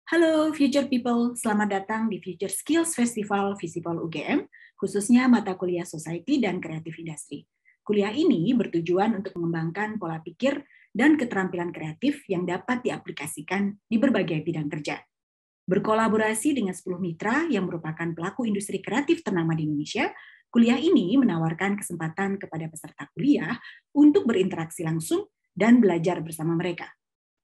Halo Future People, selamat datang di Future Skills Festival Visipol UGM, khususnya mata kuliah Society dan Creative Industry. Kuliah ini bertujuan untuk mengembangkan pola pikir dan keterampilan kreatif yang dapat diaplikasikan di berbagai bidang kerja. Berkolaborasi dengan 10 mitra yang merupakan pelaku industri kreatif ternama di Indonesia, kuliah ini menawarkan kesempatan kepada peserta kuliah untuk berinteraksi langsung dan belajar bersama mereka.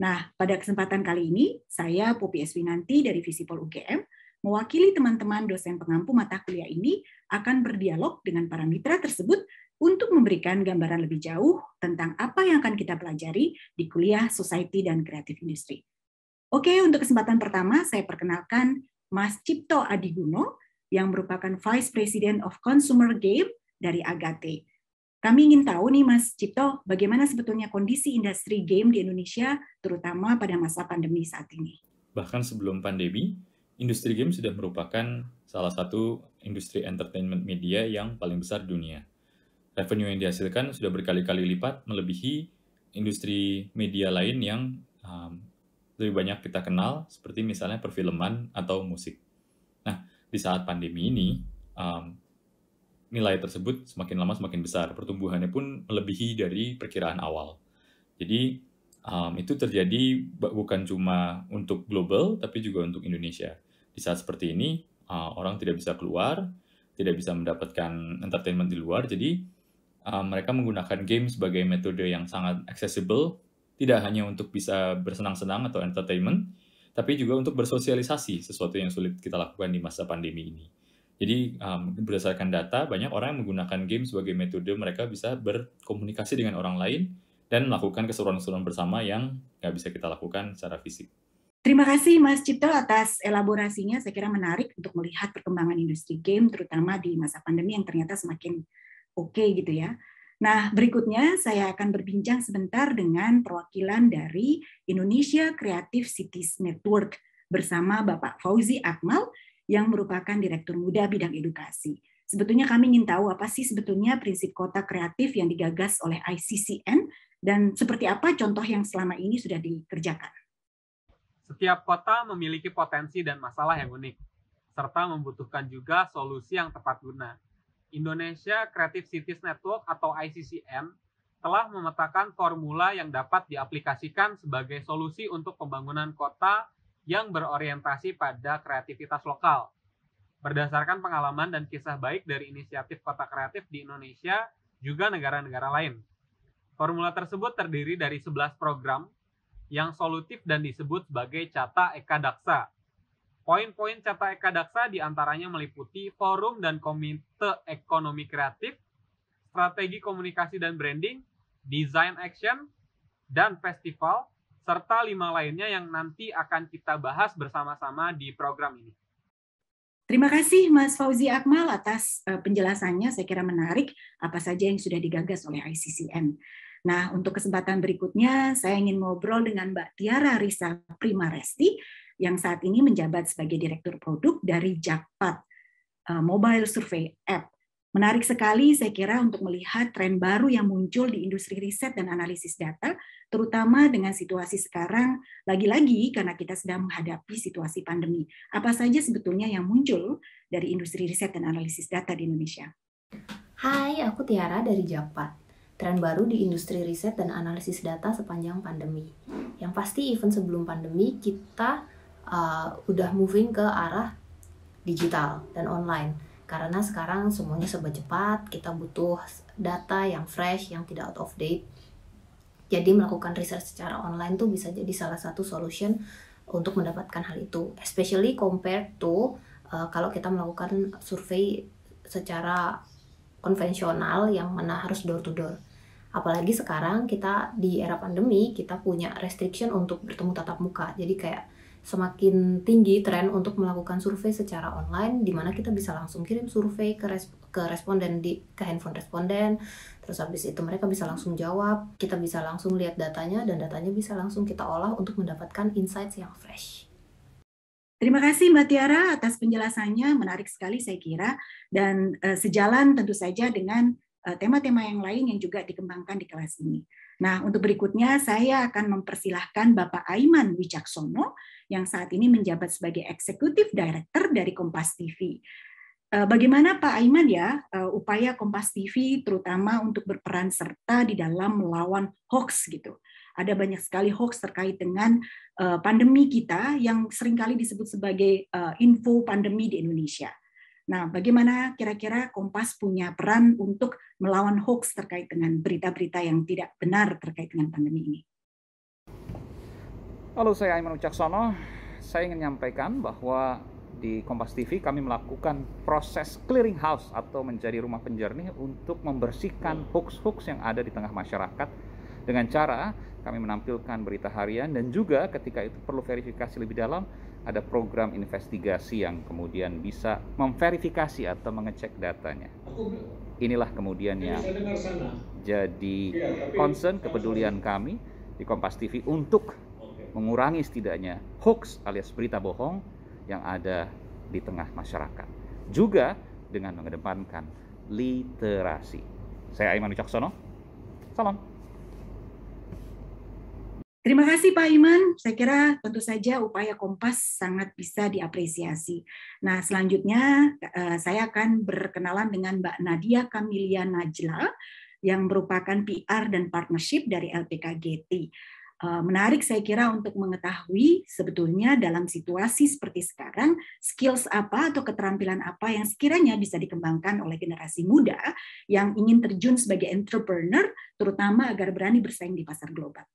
Nah, pada kesempatan kali ini, saya Poppy Eswinanti dari Visipol UGM, mewakili teman-teman dosen pengampu mata kuliah ini akan berdialog dengan para mitra tersebut untuk memberikan gambaran lebih jauh tentang apa yang akan kita pelajari di kuliah Society dan Creative Industry. Oke, untuk kesempatan pertama, saya perkenalkan Mas Cipto Adiguno, yang merupakan Vice President of Consumer Game dari Agate. Kami ingin tahu nih Mas Cipto, bagaimana sebetulnya kondisi industri game di Indonesia, terutama pada masa pandemi saat ini? Bahkan sebelum pandemi, industri game sudah merupakan salah satu industri entertainment media yang paling besar di dunia. Revenue yang dihasilkan sudah berkali-kali lipat melebihi industri media lain yang lebih banyak kita kenal, seperti misalnya perfilman atau musik. Nah, di saat pandemi ini, nilai tersebut semakin lama semakin besar. Pertumbuhannya pun melebihi dari perkiraan awal. Jadi, itu terjadi bukan cuma untuk global, tapi juga untuk Indonesia. Di saat seperti ini, orang tidak bisa keluar, tidak bisa mendapatkan entertainment di luar, jadi mereka menggunakan game sebagai metode yang sangat accessible, tidak hanya untuk bisa bersenang-senang atau entertainment, tapi juga untuk bersosialisasi, sesuatu yang sulit kita lakukan di masa pandemi ini. Jadi berdasarkan data, banyak orang yang menggunakan game sebagai metode mereka bisa berkomunikasi dengan orang lain dan melakukan keseruan-keseruan bersama yang nggak bisa kita lakukan secara fisik. Terima kasih Mas Cipto atas elaborasinya, saya kira menarik untuk melihat perkembangan industri game, terutama di masa pandemi yang ternyata semakin oke gitu ya. Nah, berikutnya saya akan berbincang sebentar dengan perwakilan dari Indonesia Creative Cities Network bersama Bapak Fauzi Akmal, yang merupakan Direktur Muda Bidang Edukasi. Sebetulnya kami ingin tahu apa sih sebetulnya prinsip kota kreatif yang digagas oleh ICCN dan seperti apa contoh yang selama ini sudah dikerjakan. Setiap kota memiliki potensi dan masalah yang unik, serta membutuhkan juga solusi yang tepat guna. Indonesia Creative Cities Network atau ICCN telah memetakan formula yang dapat diaplikasikan sebagai solusi untuk pembangunan kota yang berorientasi pada kreativitas lokal. Berdasarkan pengalaman dan kisah baik dari inisiatif kota kreatif di Indonesia, juga negara-negara lain. Formula tersebut terdiri dari 11 program yang solutif dan disebut sebagai Cata Eka Daksa. Poin-poin Cata Eka Daksa diantaranya meliputi forum dan komite ekonomi kreatif, strategi komunikasi dan branding, design action, dan festival, serta 5 lainnya yang nanti akan kita bahas bersama-sama di program ini. Terima kasih Mas Fauzi Akmal atas penjelasannya, saya kira menarik apa saja yang sudah digagas oleh ICCN. Nah, untuk kesempatan berikutnya, saya ingin ngobrol dengan Mbak Tiara Risa Primaresti, yang saat ini menjabat sebagai Direktur Produk dari Jakpat, Mobile Survey App. Menarik sekali saya kira untuk melihat tren baru yang muncul di industri riset dan analisis data, terutama dengan situasi sekarang, lagi-lagi karena kita sedang menghadapi situasi pandemi. Apa saja sebetulnya yang muncul dari industri riset dan analisis data di Indonesia? Hai, aku Tiara dari Jakpat. Tren baru di industri riset dan analisis data sepanjang pandemi. Yang pasti event sebelum pandemi kita udah moving ke arah digital dan online. Karena sekarang semuanya serba cepat, kita butuh data yang fresh, yang tidak out of date. Jadi melakukan riset secara online tuh bisa jadi salah satu solution untuk mendapatkan hal itu. Especially compared to kalau kita melakukan survei secara konvensional yang mana harus door to door. Apalagi sekarang kita di era pandemi, kita punya restriction untuk bertemu tatap muka. Jadi kayak semakin tinggi tren untuk melakukan survei secara online, di mana kita bisa langsung kirim survei ke responden ke handphone responden, terus habis itu mereka bisa langsung jawab, kita bisa langsung lihat datanya, dan datanya bisa langsung kita olah untuk mendapatkan insights yang fresh. Terima kasih Mbak Tiara atas penjelasannya, menarik sekali saya kira, dan sejalan tentu saja dengan tema-tema yang lain yang juga dikembangkan di kelas ini. Nah, untuk berikutnya saya akan mempersilahkan Bapak Aiman Wicaksono yang saat ini menjabat sebagai Eksekutif Director dari Kompas TV. Bagaimana Pak Aiman ya upaya Kompas TV terutama untuk berperan serta di dalam melawan hoax gitu. Ada banyak sekali hoax terkait dengan pandemi kita yang seringkali disebut sebagai info pandemi di Indonesia. Nah, bagaimana kira-kira Kompas punya peran untuk melawan hoax terkait dengan berita-berita yang tidak benar terkait dengan pandemi ini? Halo, saya Aiman Wicaksono. Saya ingin menyampaikan bahwa di Kompas TV kami melakukan proses clearing house atau menjadi rumah penjernih untuk membersihkan hoax-hoax yang ada di tengah masyarakat dengan cara kami menampilkan berita harian dan juga ketika itu perlu verifikasi lebih dalam ada program investigasi yang kemudian bisa memverifikasi atau mengecek datanya. Inilah kemudian yang jadi concern kepedulian kami di Kompas TV untuk mengurangi setidaknya hoax alias berita bohong yang ada di tengah masyarakat. Juga dengan mengedepankan literasi. Saya Aiman Wicaksono. Salam. Terima kasih Pak Iman. Saya kira tentu saja upaya Kompas sangat bisa diapresiasi. Nah, selanjutnya saya akan berkenalan dengan Mbak Nadia Kamilia Najla yang merupakan PR dan partnership dari LPKGT. Menarik saya kira untuk mengetahui sebetulnya dalam situasi seperti sekarang, skills apa atau keterampilan apa yang sekiranya bisa dikembangkan oleh generasi muda yang ingin terjun sebagai entrepreneur, terutama agar berani bersaing di pasar global.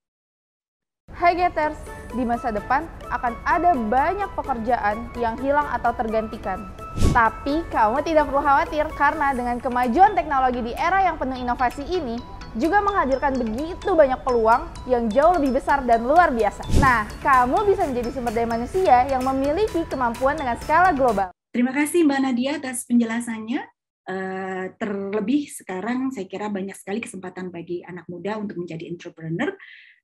Hai Geters, di masa depan akan ada banyak pekerjaan yang hilang atau tergantikan. Tapi kamu tidak perlu khawatir karena dengan kemajuan teknologi di era yang penuh inovasi ini juga menghadirkan begitu banyak peluang yang jauh lebih besar dan luar biasa. Nah, kamu bisa menjadi sumber daya manusia yang memiliki kemampuan dengan skala global. Terima kasih Mbak Nadia atas penjelasannya. Terlebih sekarang saya kira banyak sekali kesempatan bagi anak muda untuk menjadi entrepreneur.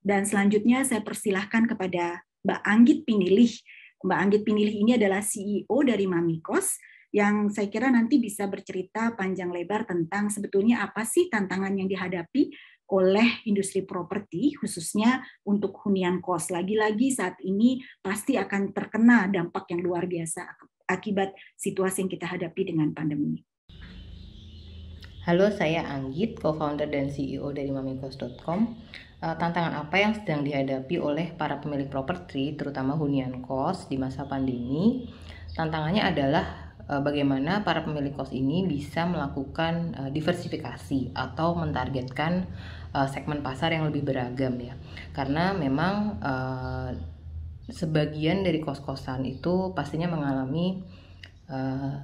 Dan selanjutnya saya persilahkan kepada Mbak Anggit Pinilih. Mbak Anggit Pinilih ini adalah CEO dari Mamikos yang saya kira nanti bisa bercerita panjang lebar tentang sebetulnya apa sih tantangan yang dihadapi oleh industri properti khususnya untuk hunian kos. Lagi-lagi saat ini pasti akan terkena dampak yang luar biasa akibat situasi yang kita hadapi dengan pandemi. Halo, saya Anggit, co-founder dan CEO dari mamikos.com. Tantangan apa yang sedang dihadapi oleh para pemilik properti, terutama hunian kos di masa pandemi? Tantangannya adalah bagaimana para pemilik kos ini bisa melakukan diversifikasi atau mentargetkan segmen pasar yang lebih beragam ya. Karena memang sebagian dari kos-kosan itu pastinya mengalami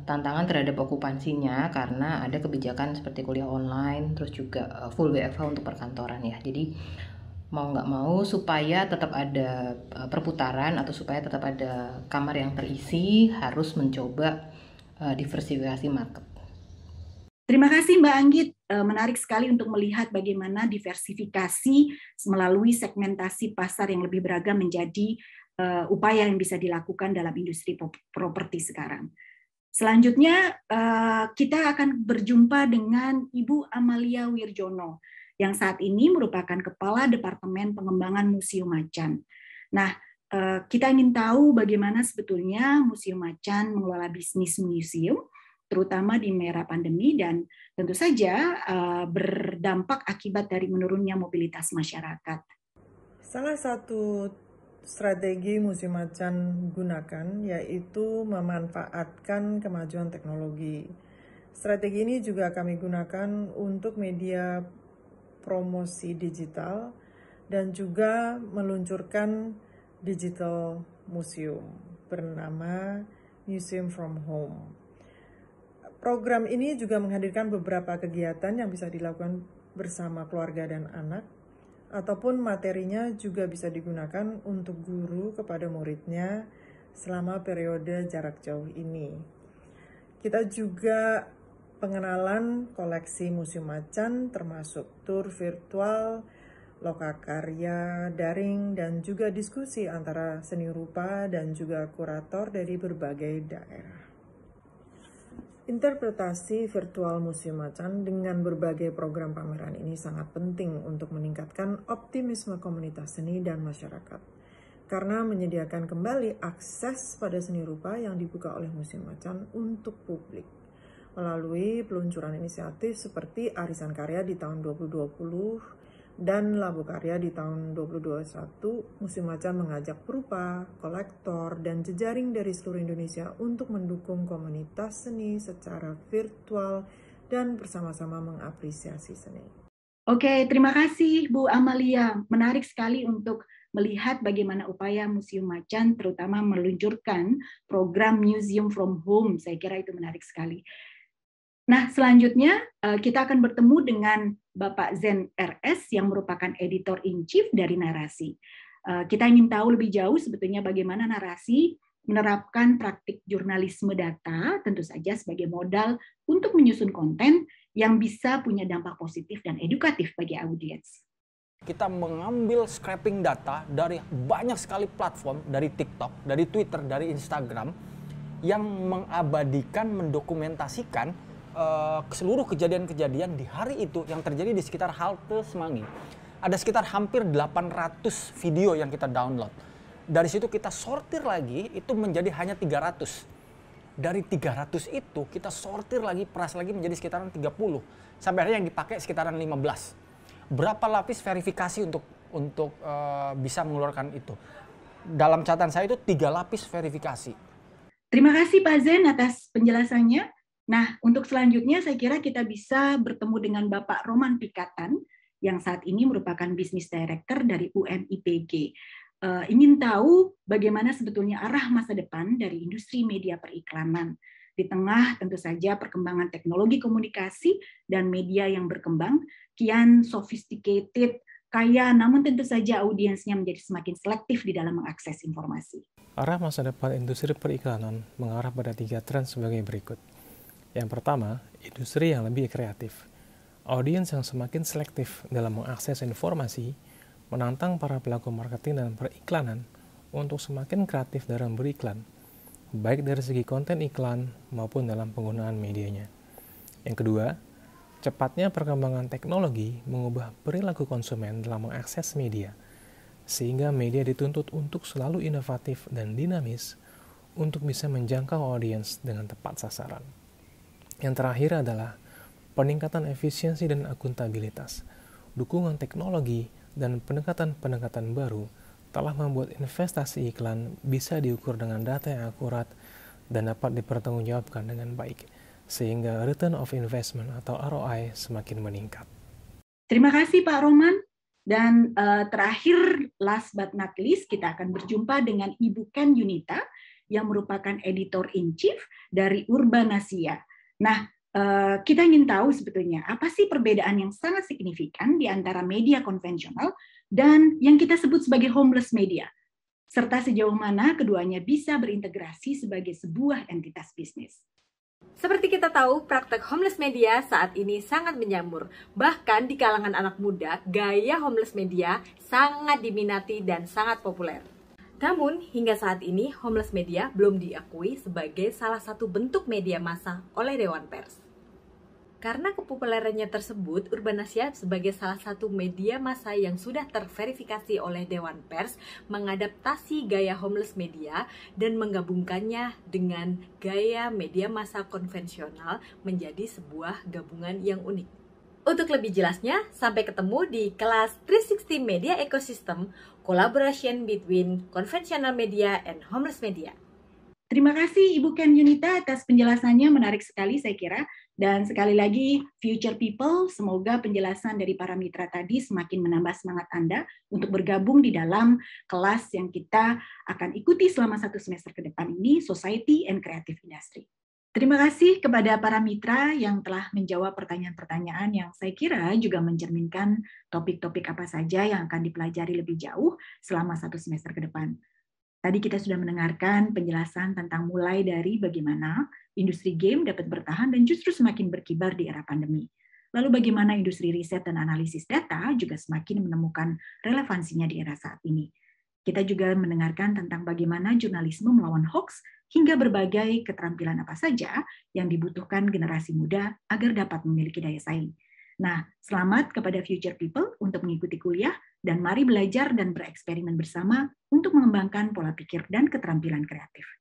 tantangan terhadap okupansinya karena ada kebijakan seperti kuliah online, terus juga full WFH untuk perkantoran ya. Jadi mau nggak mau supaya tetap ada perputaran atau supaya tetap ada kamar yang terisi harus mencoba diversifikasi market. Terima kasih Mbak Anggit. Menarik sekali untuk melihat bagaimana diversifikasi melalui segmentasi pasar yang lebih beragam menjadi upaya yang bisa dilakukan dalam industri properti sekarang. Selanjutnya kita akan berjumpa dengan Ibu Amalia Wirjono yang saat ini merupakan Kepala Departemen Pengembangan Museum Macan. Nah, kita ingin tahu bagaimana sebetulnya Museum Macan mengelola bisnis museum, terutama di era pandemi dan tentu saja berdampak akibat dari menurunnya mobilitas masyarakat. Salah satu strategi Museum Macan gunakan yaitu memanfaatkan kemajuan teknologi. Strategi ini juga kami gunakan untuk media promosi digital dan juga meluncurkan digital museum bernama Museum from Home. Program ini juga menghadirkan beberapa kegiatan yang bisa dilakukan bersama keluarga dan anak, ataupun materinya juga bisa digunakan untuk guru kepada muridnya selama periode jarak jauh ini. Kita juga pengenalan koleksi Museum Macan termasuk tur virtual, lokakarya, daring, dan juga diskusi antara seni rupa dan juga kurator dari berbagai daerah. Interpretasi virtual Museum Macan dengan berbagai program pameran ini sangat penting untuk meningkatkan optimisme komunitas seni dan masyarakat, karena menyediakan kembali akses pada seni rupa yang dibuka oleh Museum Macan untuk publik. Melalui peluncuran inisiatif seperti Arisan Karya di tahun 2020 dan Labu Karya di tahun 2021, Museum Macan mengajak perupa, kolektor, dan jejaring dari seluruh Indonesia untuk mendukung komunitas seni secara virtual dan bersama-sama mengapresiasi seni. Oke, terima kasih Bu Amalia. Menarik sekali untuk melihat bagaimana upaya Museum Macan terutama meluncurkan program Museum from Home. Saya kira itu menarik sekali. Nah, selanjutnya kita akan bertemu dengan Bapak Zen RS yang merupakan Editor-in-Chief dari Narasi. Kita ingin tahu lebih jauh sebetulnya bagaimana Narasi menerapkan praktik jurnalisme data, tentu saja sebagai modal untuk menyusun konten yang bisa punya dampak positif dan edukatif bagi audiens. Kita mengambil scraping data dari banyak sekali platform, dari TikTok, dari Twitter, dari Instagram, yang mengabadikan, mendokumentasikan seluruh kejadian-kejadian di hari itu yang terjadi di sekitar halte Semanggi. Ada sekitar hampir 800 video yang kita download. Dari situ kita sortir lagi, itu menjadi hanya 300. Dari 300 itu kita sortir lagi, peras lagi menjadi sekitaran 30. Sampai akhirnya yang dipakai sekitaran 15. Berapa lapis verifikasi untuk bisa mengeluarkan itu? Dalam catatan saya itu 3 lapis verifikasi. Terima kasih Pak Zen atas penjelasannya. Nah, untuk selanjutnya saya kira kita bisa bertemu dengan Bapak Roman Pikatan yang saat ini merupakan Business Director dari UMIPG. Ingin tahu bagaimana sebetulnya arah masa depan dari industri media periklanan di tengah tentu saja perkembangan teknologi komunikasi dan media yang berkembang, kian sophisticated, kaya, namun tentu saja audiensnya menjadi semakin selektif di dalam mengakses informasi. Arah masa depan industri periklanan mengarah pada 3 tren sebagai berikut. Yang pertama, industri yang lebih kreatif. Audiens yang semakin selektif dalam mengakses informasi menantang para pelaku marketing dan periklanan untuk semakin kreatif dalam beriklan, baik dari segi konten iklan maupun dalam penggunaan medianya. Yang kedua, cepatnya perkembangan teknologi mengubah perilaku konsumen dalam mengakses media, sehingga media dituntut untuk selalu inovatif dan dinamis untuk bisa menjangkau audiens dengan tepat sasaran. Yang terakhir adalah peningkatan efisiensi dan akuntabilitas. Dukungan teknologi dan pendekatan-pendekatan baru telah membuat investasi iklan bisa diukur dengan data yang akurat dan dapat dipertanggungjawabkan dengan baik, sehingga return of investment atau ROI semakin meningkat. Terima kasih Pak Roman. Dan terakhir, last but not least, kita akan berjumpa dengan Ibu Ken Yunita yang merupakan Editor-in-Chief dari Urbanasia. Nah, kita ingin tahu sebetulnya apa sih perbedaan yang sangat signifikan di antara media konvensional dan yang kita sebut sebagai homeless media, serta sejauh mana keduanya bisa berintegrasi sebagai sebuah entitas bisnis. Seperti kita tahu, praktek homeless media saat ini sangat menjamur. Bahkan di kalangan anak muda, gaya homeless media sangat diminati dan sangat populer. Namun, hingga saat ini, homeless media belum diakui sebagai salah satu bentuk media massa oleh Dewan Pers. Karena kepopulerannya tersebut, Urbanasia sebagai salah satu media massa yang sudah terverifikasi oleh Dewan Pers mengadaptasi gaya homeless media dan menggabungkannya dengan gaya media massa konvensional menjadi sebuah gabungan yang unik. Untuk lebih jelasnya, sampai ketemu di kelas 360 Media Ecosystem, Collaboration between Conventional Media and Homeless Media. Terima kasih Ibu Ken Yunita atas penjelasannya, menarik sekali saya kira. Dan sekali lagi, Future People, semoga penjelasan dari para mitra tadi semakin menambah semangat Anda untuk bergabung di dalam kelas yang kita akan ikuti selama 1 semester ke depan ini, Society and Creative Industry. Terima kasih kepada para mitra yang telah menjawab pertanyaan-pertanyaan yang saya kira juga mencerminkan topik-topik apa saja yang akan dipelajari lebih jauh selama 1 semester ke depan. Tadi kita sudah mendengarkan penjelasan tentang mulai dari bagaimana industri game dapat bertahan dan justru semakin berkibar di era pandemi. Lalu bagaimana industri riset dan analisis data juga semakin menemukan relevansinya di era saat ini. Kita juga mendengarkan tentang bagaimana jurnalisme melawan hoax hingga berbagai keterampilan apa saja yang dibutuhkan generasi muda agar dapat memiliki daya saing. Nah, selamat kepada future people untuk mengikuti kuliah dan mari belajar dan bereksperimen bersama untuk mengembangkan pola pikir dan keterampilan kreatif.